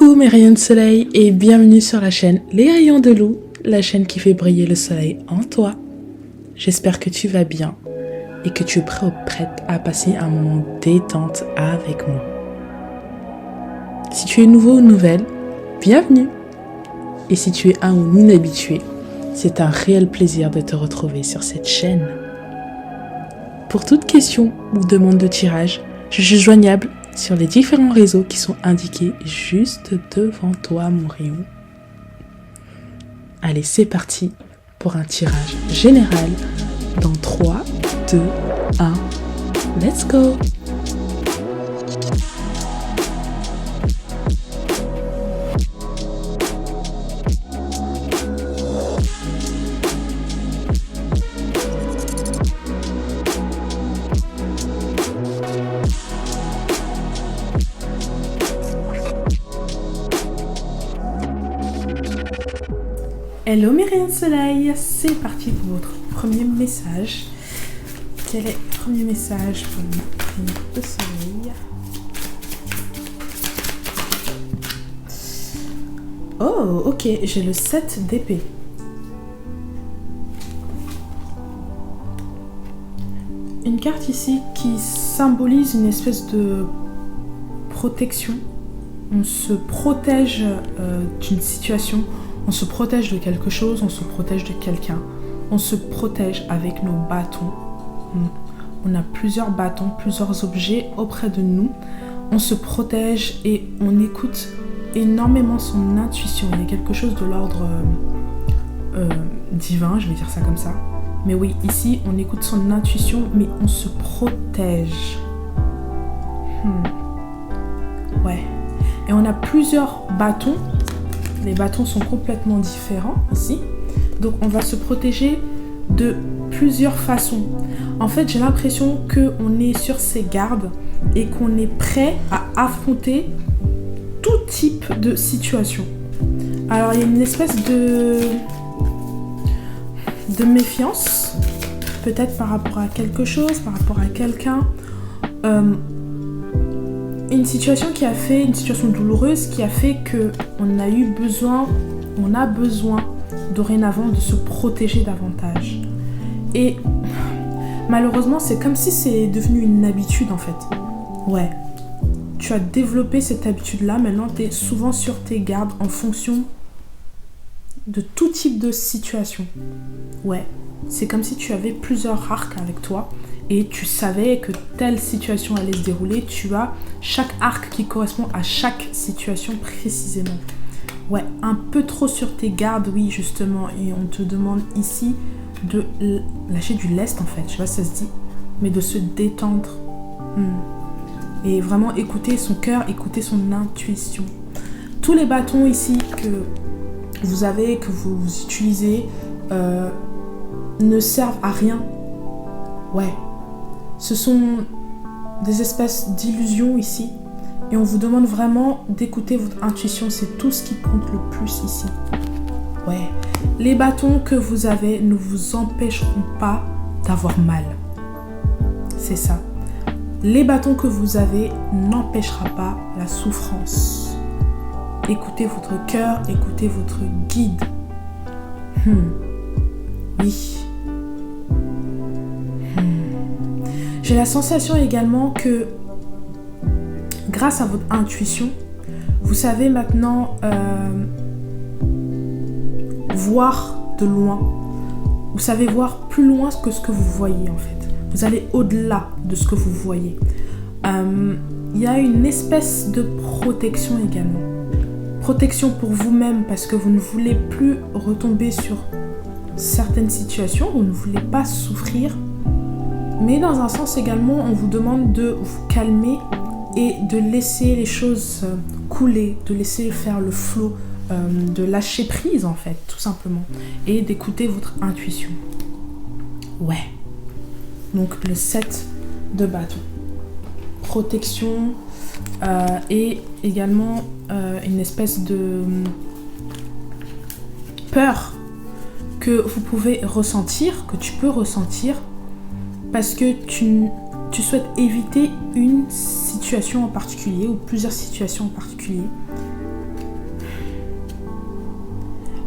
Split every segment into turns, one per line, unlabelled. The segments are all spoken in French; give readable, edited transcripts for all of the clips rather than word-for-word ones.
Coucou mes rayons de soleil et bienvenue sur la chaîne Les Rayons de Lou, la chaîne qui fait briller le soleil en toi. J'espère que tu vas bien et que tu es prêt ou prête à passer un moment détente avec moi. Si tu es nouveau ou nouvelle, bienvenue. Et si tu es un ou une habituée, c'est un réel plaisir de te retrouver sur cette chaîne. Pour toute question ou demande de tirage, je suis joignable sur les différents réseaux qui sont indiqués juste devant toi, mon rayon. Allez, c'est parti pour un tirage général dans 3, 2, 1, let's go! Hello mes rayons de soleil, c'est parti pour votre premier message. Quel est le premier message pour les rayons de soleil? Oh, ok, j'ai le 7 d'épée. Une carte ici qui symbolise une espèce de protection. On se protège d'une situation. On se protège de quelque chose, on se protège de quelqu'un. On se protège avec nos bâtons. On a plusieurs bâtons, plusieurs objets auprès de nous. On se protège et on écoute énormément son intuition. Il y a quelque chose de l'ordre divin, je vais dire ça comme ça. Mais oui, ici, on écoute son intuition, mais on se protège. Ouais. Et on a plusieurs bâtons. Les bâtons sont complètement différents ici. Donc on va se protéger de plusieurs façons. En fait, j'ai l'impression qu'on est sur ses gardes et qu'on est prêt à affronter tout type de situation. Alors il y a une espèce de méfiance, peut-être par rapport à quelque chose, par rapport à quelqu'un. Une situation douloureuse qui a fait qu'on a besoin dorénavant de se protéger davantage. Et malheureusement, c'est comme si c'est devenu une habitude en fait. Ouais, tu as développé cette habitude-là, maintenant tu es souvent sur tes gardes en fonction de tout type de situation. Ouais, c'est comme si tu avais plusieurs arcs avec toi. Et tu savais que telle situation allait se dérouler, tu as chaque arc qui correspond à chaque situation précisément. Ouais, un peu trop sur tes gardes, oui, justement. Et on te demande ici de lâcher du lest, en fait. Je sais pas si ça se dit, mais de se détendre. Et vraiment écouter son cœur, écouter son intuition. Tous les bâtons ici que vous avez, que vous utilisez, ne servent à rien. Ouais. Ce sont des espèces d'illusions ici. Et on vous demande vraiment d'écouter votre intuition. C'est tout ce qui compte le plus ici. Ouais. Les bâtons que vous avez ne vous empêcheront pas d'avoir mal. C'est ça. Les bâtons que vous avez n'empêchera pas la souffrance. Écoutez votre cœur, écoutez votre guide. Oui. J'ai la sensation également que grâce à votre intuition, vous savez maintenant voir de loin. Vous savez voir plus loin que ce que vous voyez en fait. Vous allez au-delà de ce que vous voyez. Il y a une espèce de protection également. Protection pour vous-même parce que vous ne voulez plus retomber sur certaines situations, vous ne voulez pas souffrir. Mais dans un sens également, on vous demande de vous calmer et de laisser les choses couler, de laisser faire le flot, de lâcher prise en fait, tout simplement. Et d'écouter votre intuition. Ouais. Donc le 7 de bâton. Protection et également une espèce de peur que vous pouvez ressentir, que tu peux ressentir parce que tu souhaites éviter une situation en particulier ou plusieurs situations en particulier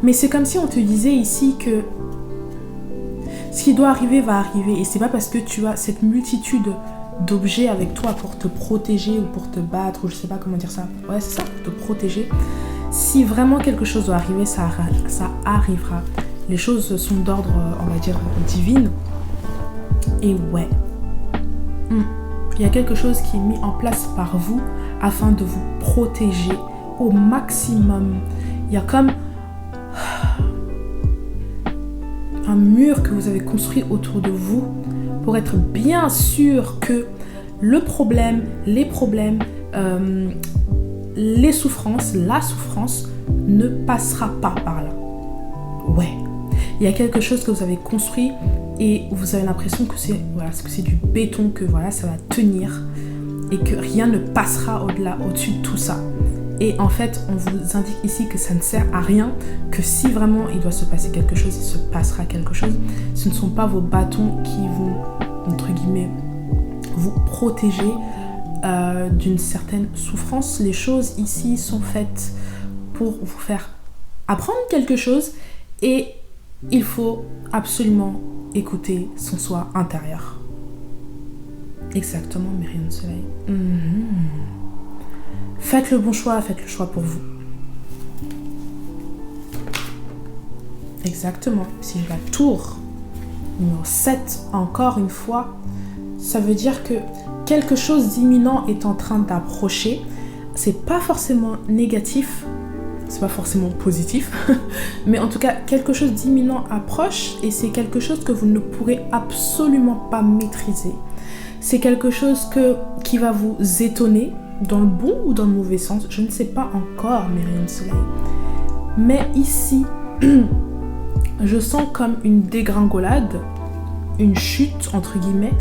Mais c'est comme si on te disait ici que ce qui doit arriver va arriver. Et c'est pas parce que tu as cette multitude d'objets avec toi pour te protéger ou pour te battre, ou je sais pas comment dire ça. Ouais, c'est ça, pour te protéger. Si vraiment quelque chose doit arriver, ça arrivera. Les choses sont d'ordre, on va dire, divine. Et ouais. Il y a quelque chose qui est mis en place par vous afin de vous protéger au maximum. Il y a comme un mur que vous avez construit autour de vous pour être bien sûr que le problème, les problèmes, les souffrances, la souffrance ne passera pas par là. Ouais. Il y a quelque chose que vous avez construit et vous avez l'impression que c'est du béton, que voilà, ça va tenir et que rien ne passera au-dessus de tout ça. Et en fait, on vous indique ici que ça ne sert à rien, que si vraiment il doit se passer quelque chose, il se passera quelque chose. Ce ne sont pas vos bâtons qui vont, entre guillemets, vous protéger d'une certaine souffrance. Les choses ici sont faites pour vous faire apprendre quelque chose et il faut absolument écouter son soi intérieur. Exactement, mes rayons de soleil. Faites le bon choix, faites le choix pour vous. Exactement. Si j'ai la tour numéro 7, encore une fois, ça veut dire que quelque chose d'imminent est en train d'approcher. C'est pas forcément négatif, c'est pas forcément positif, mais en tout cas, quelque chose d'imminent approche et c'est quelque chose que vous ne pourrez absolument pas maîtriser. C'est quelque chose qui va vous étonner, dans le bon ou dans le mauvais sens, je ne sais pas encore, mes rayons de soleil. Mais ici, je sens comme une dégringolade, une chute, entre guillemets,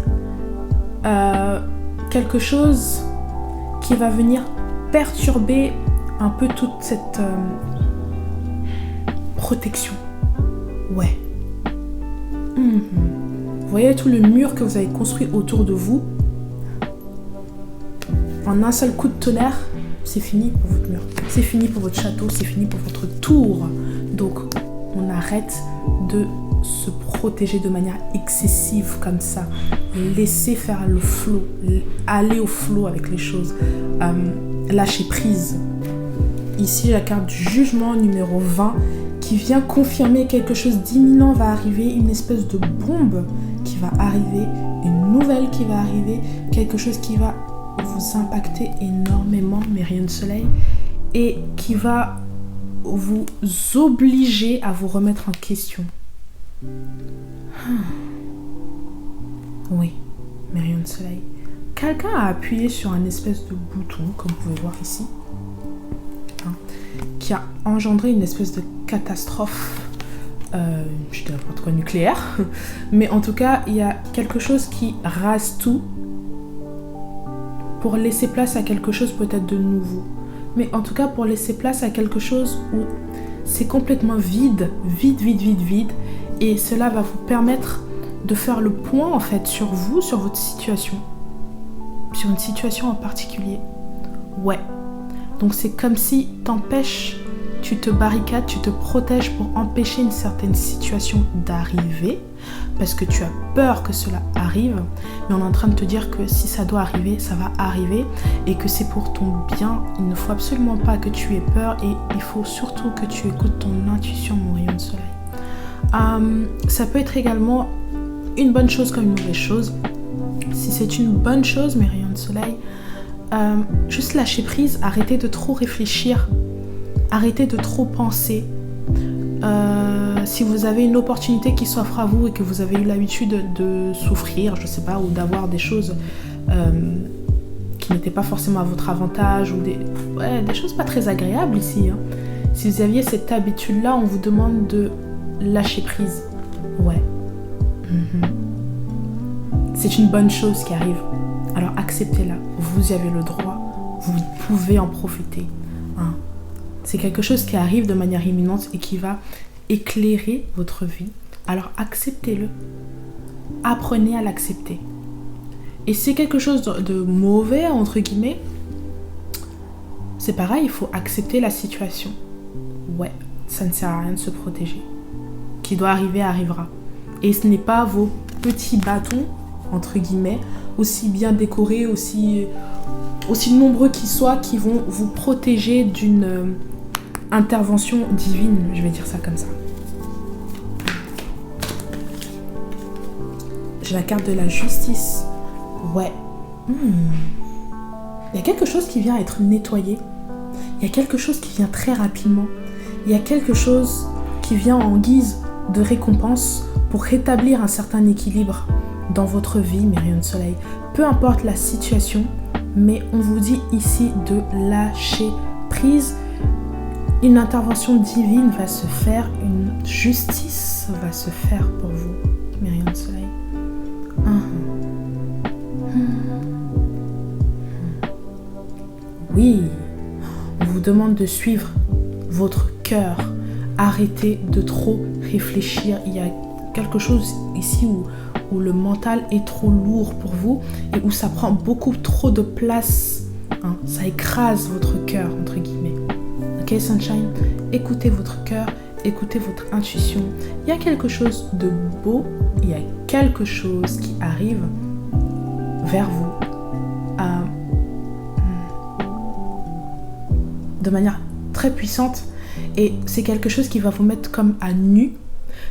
quelque chose qui va venir perturber un peu toute cette protection. Ouais. Vous voyez tout le mur que vous avez construit autour de vous. En un seul coup de tonnerre, c'est fini pour votre mur. C'est fini pour votre château, c'est fini pour votre tour. Donc, on arrête de se protéger de manière excessive comme ça. Laissez faire le flow, aller au flow avec les choses. Lâcher prise. Ici, la carte du jugement numéro 20 qui vient confirmer quelque chose d'imminent va arriver, une espèce de bombe qui va arriver, une nouvelle qui va arriver, quelque chose qui va vous impacter énormément, mes rayons de soleil, et qui va vous obliger à vous remettre en question. Oui, mes rayons de soleil. Quelqu'un a appuyé sur un espèce de bouton, comme vous pouvez voir ici, qui a engendré une espèce de catastrophe, je dis n'importe quoi, nucléaire, mais en tout cas, il y a quelque chose qui rase tout pour laisser place à quelque chose peut-être de nouveau. Mais en tout cas, pour laisser place à quelque chose où c'est complètement vide. Et cela va vous permettre de faire le point, en fait, sur vous, sur votre situation. Sur une situation en particulier. Ouais. Donc c'est comme si t'empêches, tu te barricades, tu te protèges pour empêcher une certaine situation d'arriver. Parce que tu as peur que cela arrive, mais on est en train de te dire que si ça doit arriver, ça va arriver et que c'est pour ton bien. Il ne faut absolument pas que tu aies peur et il faut surtout que tu écoutes ton intuition, mon rayon de soleil. Ça peut être également une bonne chose comme une mauvaise chose. Si c'est une bonne chose, mes rayons de soleil, juste lâcher prise, arrêtez de trop réfléchir, arrêtez de trop penser. Si vous avez une opportunité qui s'offre à vous et que vous avez eu l'habitude de souffrir, je sais pas, ou d'avoir des choses qui n'étaient pas forcément à votre avantage, ou des choses pas très agréables ici. Si vous aviez cette habitude-là, on vous demande de lâcher prise. Ouais. C'est une bonne chose qui arrive. Alors acceptez-la. Vous y avez le droit. Vous pouvez en profiter. C'est quelque chose qui arrive de manière imminente et qui va éclairer votre vie. Alors acceptez-le. Apprenez à l'accepter. Et si c'est quelque chose de mauvais, entre guillemets, c'est pareil, il faut accepter la situation. Ouais. ça ne sert à rien de se protéger. Qui doit arriver, arrivera. Et ce n'est pas vos petits bâtons, entre guillemets, aussi bien décorés, aussi nombreux qu'ils soient, qui vont vous protéger d'une intervention divine, je vais dire ça comme ça. J'ai la carte de la justice. Ouais. Il y a quelque chose qui vient être nettoyé. Il y a quelque chose qui vient très rapidement. Il y a quelque chose qui vient en guise de récompense pour rétablir un certain équilibre dans votre vie, mes rayons de soleil. Peu importe la situation, mais on vous dit ici de lâcher prise. Une intervention divine va se faire, une justice va se faire pour vous, mes rayons de soleil. Oui, on vous demande de suivre votre cœur. Arrêtez de trop réfléchir. Il y a quelque chose ici où le mental est trop lourd pour vous et où ça prend beaucoup trop de place. Ça écrase votre cœur, entre guillemets. Ok, Sunshine? Écoutez votre cœur, écoutez votre intuition. Il y a quelque chose de beau, il y a quelque chose qui arrive vers vous de manière très puissante. Et c'est quelque chose qui va vous mettre comme à nu.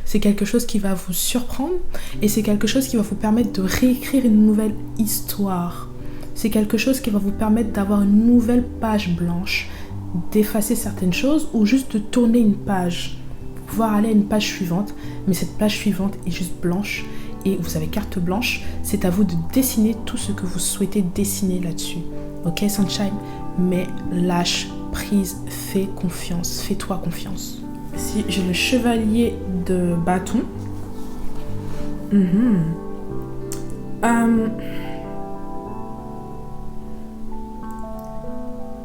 C'est quelque chose qui va vous surprendre. Et c'est quelque chose qui va vous permettre de réécrire une nouvelle histoire. C'est quelque chose qui va vous permettre d'avoir une nouvelle page blanche, d'effacer certaines choses ou juste de tourner une page. Pour pouvoir aller à une page suivante. Mais cette page suivante est juste blanche. Et vous avez carte blanche. C'est à vous de dessiner tout ce que vous souhaitez dessiner là-dessus. Ok, Sunshine? Mais lâche prise, fais confiance, fais-toi confiance. Ici, j'ai le chevalier de bâton.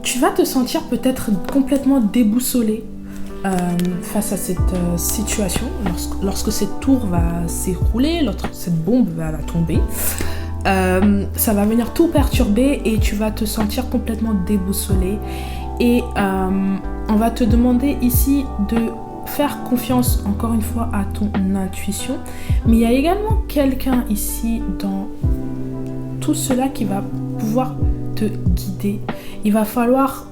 Tu vas te sentir peut-être complètement déboussolé face à cette situation. Lorsque cette tour va s'écrouler, cette bombe va tomber, ça va venir tout perturber et tu vas te sentir complètement déboussolé. Et on va te demander ici de faire confiance encore une fois à ton intuition. Mais il y a également quelqu'un ici dans tout cela qui va pouvoir te guider. Il va falloir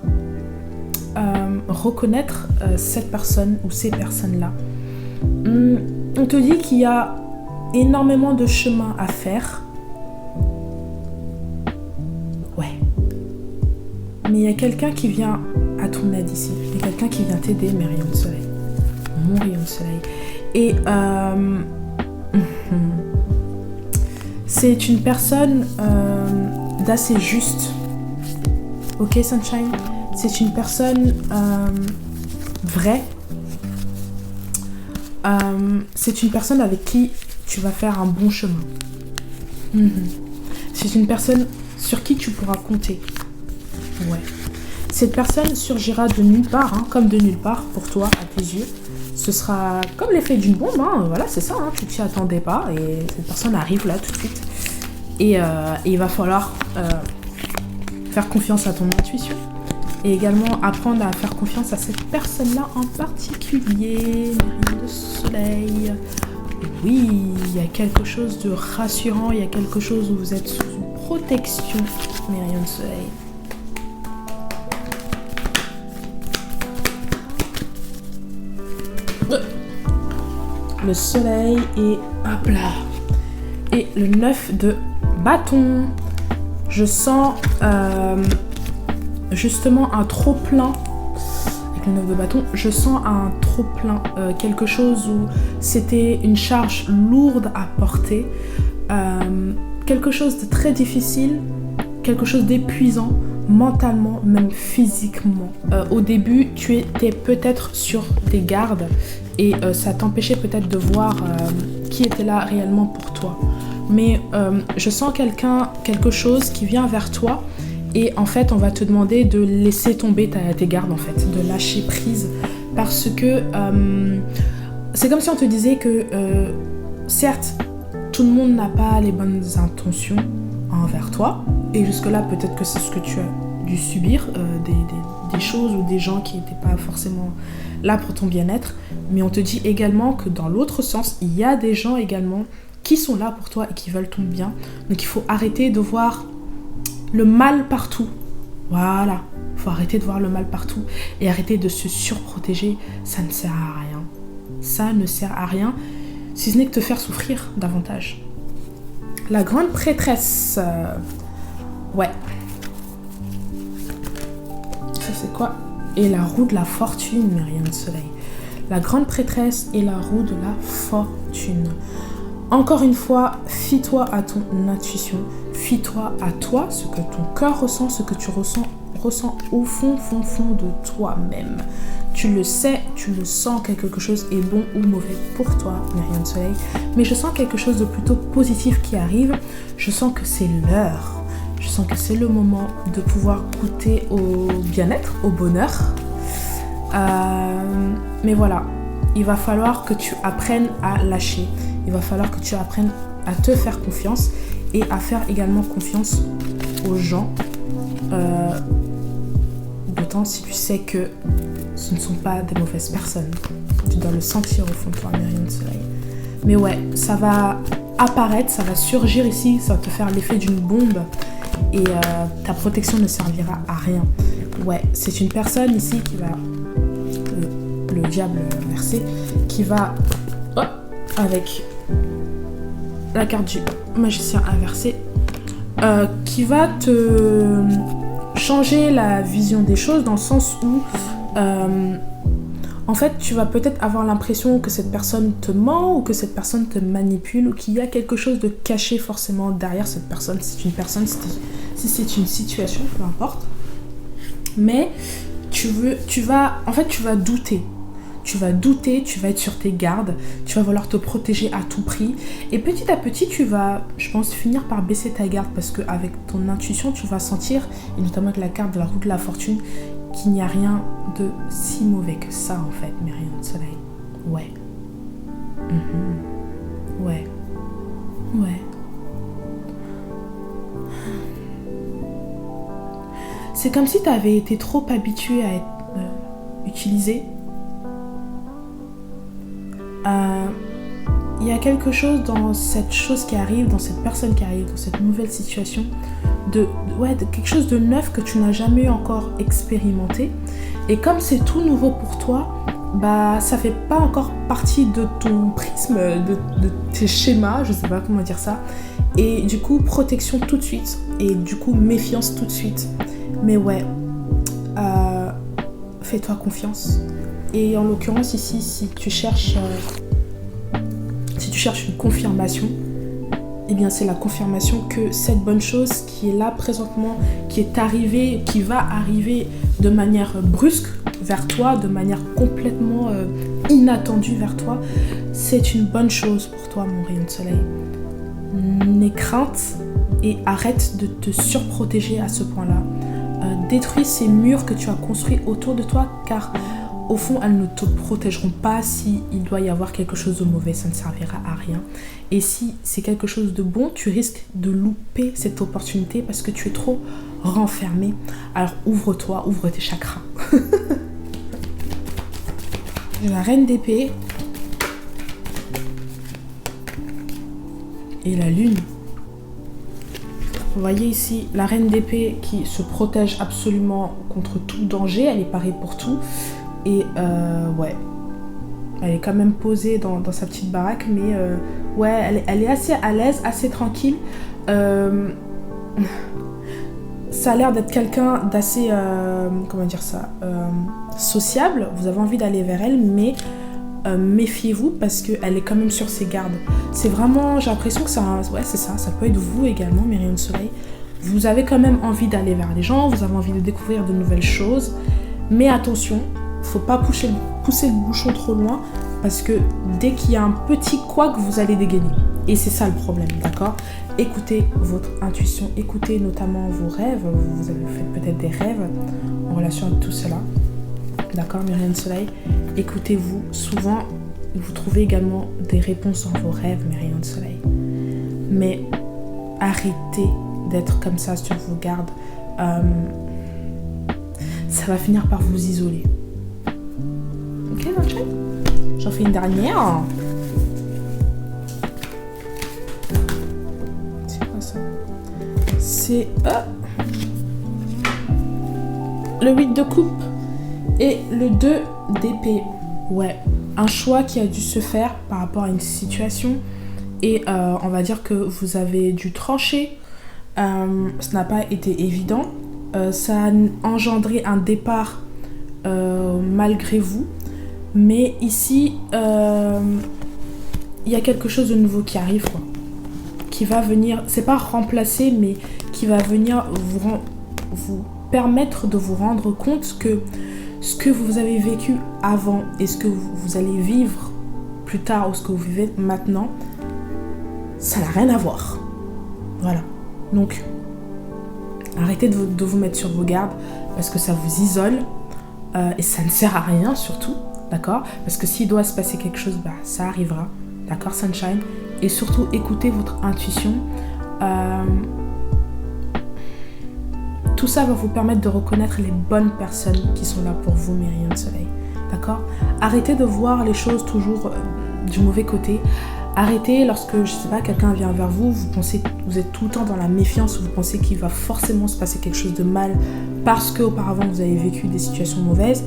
reconnaître cette personne ou ces personnes-là. On te dit qu'il y a énormément de chemin à faire. Mais il y a quelqu'un qui vient à ton aide ici. Il y a quelqu'un qui vient t'aider, mes rayons de soleil. Mon rayon de soleil. Et c'est une personne d'assez juste. Ok, Sunshine? C'est une personne vraie. C'est une personne avec qui tu vas faire un bon chemin. C'est une personne sur qui tu pourras compter. Ouais. Cette personne surgira de nulle part, comme de nulle part pour toi, à tes yeux. Ce sera comme l'effet d'une bombe, voilà, c'est ça, tu t'y attendais pas et cette personne arrive là tout de suite. Et il va falloir faire confiance à ton intuition et également apprendre à faire confiance à cette personne-là en particulier, les rayons de soleil. Oui, il y a quelque chose de rassurant, il y a quelque chose où vous êtes sous une protection, mes rayons de soleil. Le soleil et hop là. Et le 9 de bâton. Je sens justement un trop plein. Avec le 9 de bâton, je sens un trop plein. Quelque chose où c'était une charge lourde à porter. Quelque chose de très difficile. Quelque chose d'épuisant. Mentalement, même physiquement. Au début, tu étais peut-être sur tes gardes et ça t'empêchait peut-être de voir qui était là réellement pour toi. Mais je sens quelque chose qui vient vers toi et en fait, on va te demander de laisser tomber tes gardes, en fait, de lâcher prise parce que c'est comme si on te disait que certes, tout le monde n'a pas les bonnes intentions envers toi. Et jusque-là, peut-être que c'est ce que tu as dû subir, des choses ou des gens qui n'étaient pas forcément là pour ton bien-être, mais on te dit également que dans l'autre sens, il y a des gens également qui sont là pour toi et qui veulent ton bien. Donc il faut arrêter de voir le mal partout. Voilà, il faut arrêter de voir le mal partout et arrêter de se surprotéger. Ça ne sert à rien. Ça ne sert à rien, si ce n'est que te faire souffrir davantage. La grande prêtresse. Ouais. Ça c'est quoi? Et la roue de la fortune, mes rayons de soleil. La grande prêtresse et la roue de la fortune. Encore une fois, fie-toi à ton intuition. Fie-toi à toi, ce que ton cœur ressent, ce que tu ressens au fond de toi-même. Tu le sais, tu le sens que quelque chose est bon ou mauvais pour toi, mes rayons de soleil. Mais je sens quelque chose de plutôt positif qui arrive. Je sens que c'est l'heure. Je sens que c'est le moment de pouvoir goûter au bien-être, au bonheur. Mais voilà, il va falloir que tu apprennes à lâcher. Il va falloir que tu apprennes à te faire confiance et à faire également confiance aux gens. D'autant si tu sais que ce ne sont pas des mauvaises personnes. Tu dois le sentir au fond de toi, mes rayons de soleil. Mais ouais, ça va apparaître, ça va surgir ici, ça va te faire l'effet d'une bombe et ta protection ne servira à rien. Ouais, c'est une personne ici qui va, le diable inversé, qui va, avec la carte du magicien inversé, qui va te changer la vision des choses dans le sens où en fait tu vas peut-être avoir l'impression que cette personne te ment ou que cette personne te manipule ou qu'il y a quelque chose de caché forcément derrière cette personne. Si c'est une personne, si c'est une situation, peu importe. Mais tu vas douter. Tu vas douter, tu vas être sur tes gardes, tu vas vouloir te protéger à tout prix. Et petit à petit, tu vas, je pense, finir par baisser ta garde parce qu'avec ton intuition, tu vas sentir, et notamment avec la carte de la roue de la fortune, qu'il n'y a rien de si mauvais que ça, en fait, mes rayons de soleil. Ouais. Ouais. Ouais. C'est comme si tu avais été trop habitué à être utilisé. Il y a quelque chose dans cette chose qui arrive, dans cette personne qui arrive, dans cette nouvelle situation, de quelque chose de neuf que tu n'as jamais encore expérimenté. Et comme c'est tout nouveau pour toi, bah ça fait pas encore partie de ton prisme, de tes schémas, je sais pas comment dire ça. Et du coup, protection tout de suite. Et du coup, méfiance tout de suite. Mais ouais, fais-toi confiance. Et en l'occurrence ici, si tu cherches une confirmation, eh bien c'est la confirmation que cette bonne chose qui est là présentement, qui est arrivée, qui va arriver de manière brusque vers toi, de manière complètement inattendue vers toi, c'est une bonne chose pour toi, mon rayon de soleil. N'aie crainte et arrête de te surprotéger à ce point-là. Détruis ces murs que tu as construits autour de toi, car au fond, elles ne te protégeront pas. Si il doit y avoir quelque chose de mauvais, ça ne servira à rien. Et si c'est quelque chose de bon, tu risques de louper cette opportunité parce que tu es trop renfermé. Alors ouvre-toi, ouvre tes chakras. La reine d'épée et la lune. Vous voyez ici la reine d'épée qui se protège absolument contre tout danger. Elle est parée pour tout. Et ouais, elle est quand même posée dans sa petite baraque, mais ouais, elle est assez à l'aise, assez tranquille. Ça a l'air d'être quelqu'un d'assez, comment dire ça, sociable. Vous avez envie d'aller vers elle, mais méfiez-vous parce qu'elle est quand même sur ses gardes. C'est vraiment, j'ai l'impression que ça, ouais, c'est ça, ça peut être vous également, mes rayons de soleil. Vous avez quand même envie d'aller vers les gens, vous avez envie de découvrir de nouvelles choses, mais attention, faut pas pousser le bouchon trop loin parce que dès qu'il y a un petit couac, vous allez dégainer. Et c'est ça le problème, d'accord? Écoutez votre intuition, écoutez notamment vos rêves. Vous avez fait peut-être des rêves en relation avec tout cela. D'accord, mes rayons de soleil? Écoutez-vous. Souvent, vous trouvez également des réponses dans vos rêves, mes rayons de soleil. Mais arrêtez d'être comme ça sur vos gardes. Ça va finir par vous isoler. Ok, Sunshine. J'en fais une dernière. C'est quoi ça? C'est le 8 de coupe et le 2 d'épée. Ouais, un choix qui a dû se faire par rapport à une situation et on va dire que vous avez dû trancher. Ce n'a pas été évident. Ça a engendré un départ malgré vous. Mais ici, il y a quelque chose de nouveau qui arrive, quoi. Qui va venir, c'est pas remplacer, mais qui va venir vous permettre de vous rendre compte que ce que vous avez vécu avant et ce que vous allez vivre plus tard ou ce que vous vivez maintenant, ça n'a rien à voir. Voilà. Donc, arrêtez de vous mettre sur vos gardes parce que ça vous isole et ça ne sert à rien surtout, d'accord? Parce que s'il doit se passer quelque chose, bah, ça arrivera, d'accord, Sunshine? Et surtout, écoutez votre intuition. Tout ça va vous permettre de reconnaître les bonnes personnes qui sont là pour vous, mes rayons de soleil. D'accord? Arrêtez de voir les choses toujours du mauvais côté. Arrêtez lorsque, je sais pas, quelqu'un vient vers vous, vous êtes tout le temps dans la méfiance, vous pensez qu'il va forcément se passer quelque chose de mal parce qu'auparavant vous avez vécu des situations mauvaises.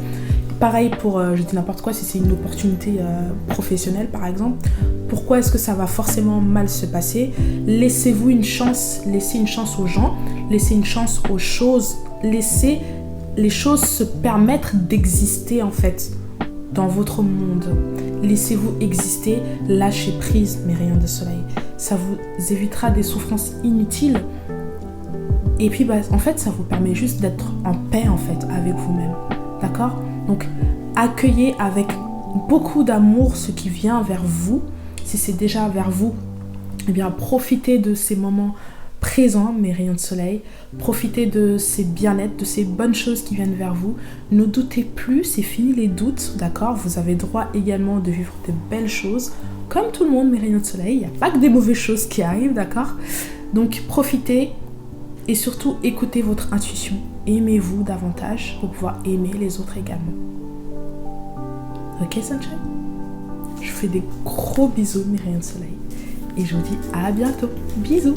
Pareil pour, je dis n'importe quoi, si c'est une opportunité professionnelle par exemple, pourquoi est-ce que ça va forcément mal se passer? Laissez-vous une chance, laissez une chance aux gens, laissez une chance aux choses, laissez les choses se permettre d'exister en fait dans votre monde. Laissez-vous exister, lâchez prise mes rayons de soleil. Ça vous évitera des souffrances inutiles. Et puis bah, en fait ça vous permet juste d'être en paix en fait avec vous-même. D'accord? Donc accueillez avec beaucoup d'amour ce qui vient vers vous. Si c'est déjà vers vous, eh bien profitez de ces moments présents, mes rayons de soleil. Profitez de ces bien-être, de ces bonnes choses qui viennent vers vous. Ne doutez plus, c'est fini les doutes, d'accord? Vous avez droit également de vivre de belles choses. Comme tout le monde, mes rayons de soleil, il n'y a pas que des mauvaises choses qui arrivent, d'accord? Donc profitez et surtout écoutez votre intuition. Aimez-vous davantage pour pouvoir aimer les autres également. Ok, Sunshine? Je vous fais des gros bisous, mes rayons de soleil. Et je vous dis à bientôt. Bisous!